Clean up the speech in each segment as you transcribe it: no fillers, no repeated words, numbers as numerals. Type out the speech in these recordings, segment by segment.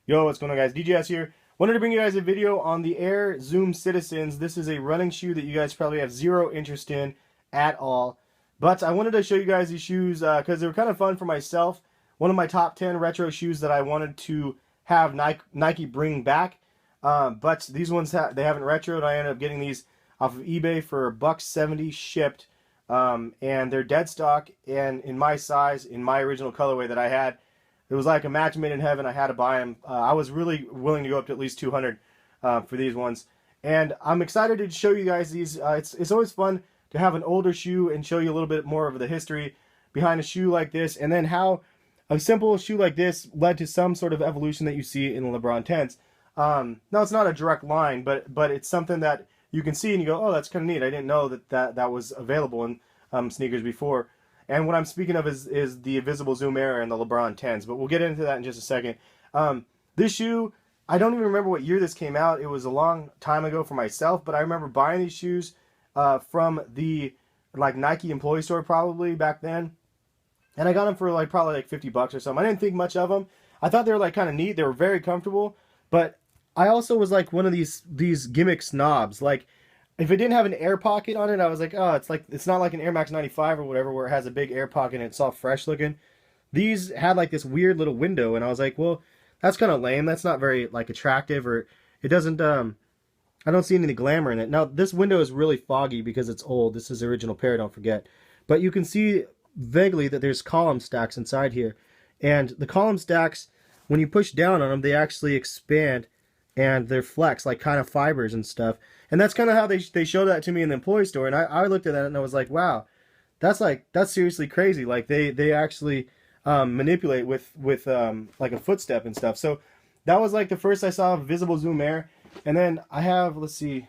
Yo, what's going on, guys? DJS here. Wanted to bring you guys a video on the Air Zoom Citizens. This is a running shoe that you guys probably have zero interest in at all. But I wanted to show you guys these shoes because they were kind of fun for myself. One of my top 10 retro shoes that I wanted to have Nike bring back. But these ones, they haven't retroed. I ended up getting these off of eBay for $1.70 shipped. And they're dead stock and in my size, in my original colorway that I had. It was like a match made in heaven. I had to buy them. I was really willing to go up to at least 200 for these ones. And I'm excited to show you guys these. It's always fun to have an older shoe and show you a little bit more of the history behind a shoe like this. And then how a simple shoe like this led to some sort of evolution that you see in LeBron 10s. Now, it's not a direct line, but it's something that you can see and you go, oh, that's kind of neat. I didn't know that was available in sneakers before. And what I'm speaking of is the Invisible Zoom Air and the LeBron 10s, but we'll get into that in just a second. This shoe, I don't even remember what year this came out. It was a long time ago for myself, but I remember buying these shoes from the Nike employee store probably back then. And I got them for probably $50 or something. I didn't think much of them. I thought they were kind of neat. They were very comfortable, but I also was one of these gimmick snobs. If it didn't have an air pocket on it, I was like, oh, it's not like an Air Max 95 or whatever where it has a big air pocket and it's all fresh looking. These had this weird little window, and I was like, well, that's kind of lame. That's not very attractive, or it doesn't. I don't see any glamour in it. Now this window is really foggy because it's old. This is the original pair, don't forget. But you can see vaguely that there's column stacks inside here, and the column stacks, when you push down on them, they actually expand and they're flex kind of fibers and stuff. And that's kind of how they showed that to me in the employee store. And I looked at that and I was like, wow, that's seriously crazy. They actually manipulate with a footstep and stuff. So that was the first I saw of Visible Zoom Air. And then I have, let's see,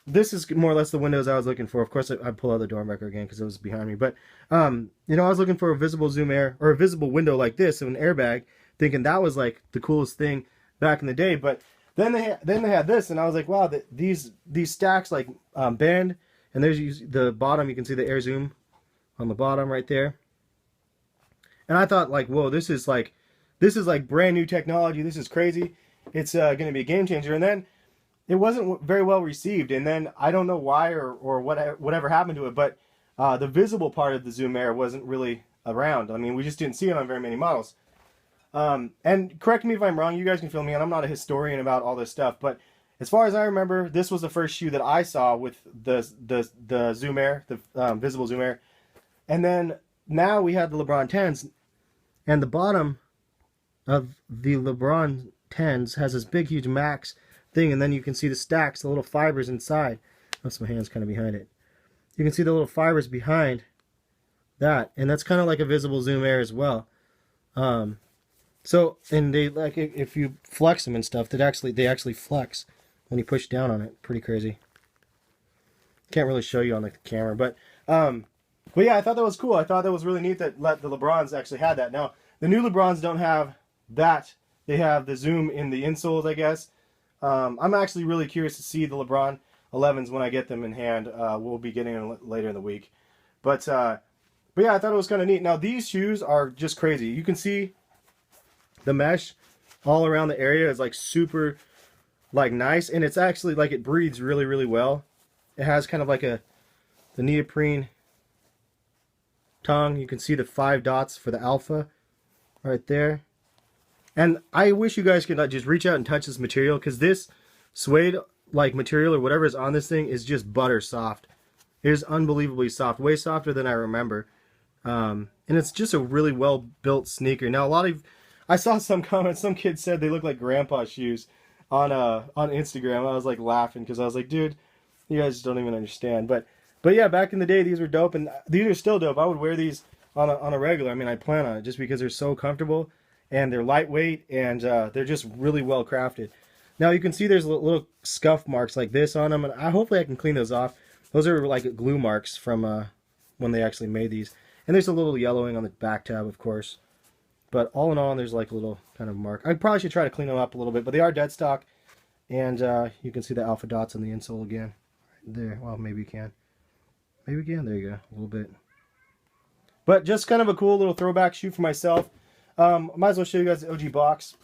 this is more or less the windows I was looking for. Of course, I pull out the door marker again because it was behind me. But I was looking for a Visible Zoom Air or a visible window like this, an airbag, thinking that was the coolest thing back in the day. But then they had this, and I was like, wow, these stacks bend, and there's the bottom. You can see the Air Zoom on the bottom right there. And I thought whoa, this is brand new technology. This is crazy. It's going to be a game changer. And then it wasn't very well received. And then I don't know why or whatever happened to it, but the visible part of the Zoom Air wasn't really around. I mean, we just didn't see it on very many models. And correct me if I'm wrong, you guys can fill me in. I'm not a historian about all this stuff, but as far as I remember, this was the first shoe that I saw with the Zoom Air, the Visible Zoom Air. And then now we have the LeBron 10s, and the bottom of the LeBron 10s has this big, huge max thing, and then you can see the stacks, the little fibers inside. That's my hand's kind of behind it. You can see the little fibers behind that, and that's kind of like a Visible Zoom Air as well. So, and they if you flex them and stuff, they actually flex when you push down on it. Pretty crazy. Can't really show you on the camera, but yeah, I thought that was cool. I thought that was really neat that the LeBrons actually had that. Now, the new LeBrons don't have that. They have the zoom in the insoles, I guess. I'm actually really curious to see the LeBron 11s when I get them in hand. We'll be getting them later in the week, but yeah, I thought it was kind of neat. Now, these shoes are just crazy. You can see the mesh all around the area is super nice, and it's actually it breathes really, really well. It has kind of the neoprene tongue. You can see the 5 dots for the alpha right there. And I wish you guys could just reach out and touch this material, because this suede material or whatever is on this thing is just butter soft. It is unbelievably soft, way softer than I remember. And it's just a really well built sneaker. Now, I saw some comments. Some kids said they look like grandpa shoes on Instagram. I was laughing because I was like, dude, you guys don't even understand. But yeah, back in the day, these were dope, and these are still dope. I would wear these on a regular. I mean, I plan on it just because they're so comfortable and they're lightweight, and they're just really well crafted. Now you can see there's little scuff marks like this on them, and hopefully I can clean those off. Those are glue marks from when they actually made these. And there's a little yellowing on the back tab, of course. But all in all, there's a little kind of mark. I probably should try to clean them up a little bit, but they are dead stock. And you can see the alpha dots on the insole again. Right there. Well, maybe you can. Maybe you can. There you go. A little bit. But just kind of a cool little throwback shoe for myself. Might as well show you guys the OG box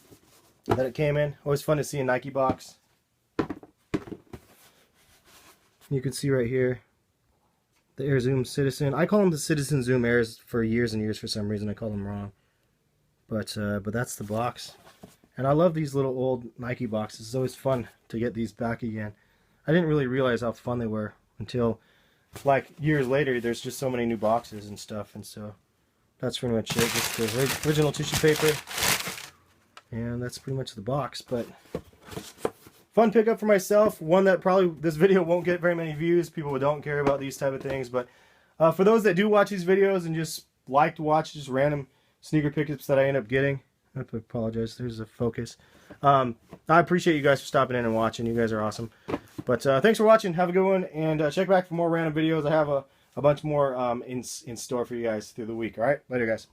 that it came in. Always fun to see a Nike box. You can see right here the Air Zoom Citizen. I call them the Citizen Zoom Airs for years and years. For some reason I call them wrong, but that's the box. And I love these little old Nike boxes. It's always fun to get these back again. I didn't really realize how fun they were until like years later. There's just so many new boxes and stuff, and so that's pretty much it. Just the original tissue paper, and that's pretty much the box. But fun pickup for myself. One that probably this video won't get very many views. People don't care about these type of things. But for those that do watch these videos and just like to watch just random sneaker pickups that I end up getting, I apologize. There's a focus. I appreciate you guys for stopping in and watching. You guys are awesome. But thanks for watching. Have a good one, and check back for more random videos. I have a bunch more in store for you guys through the week. All right, later, guys.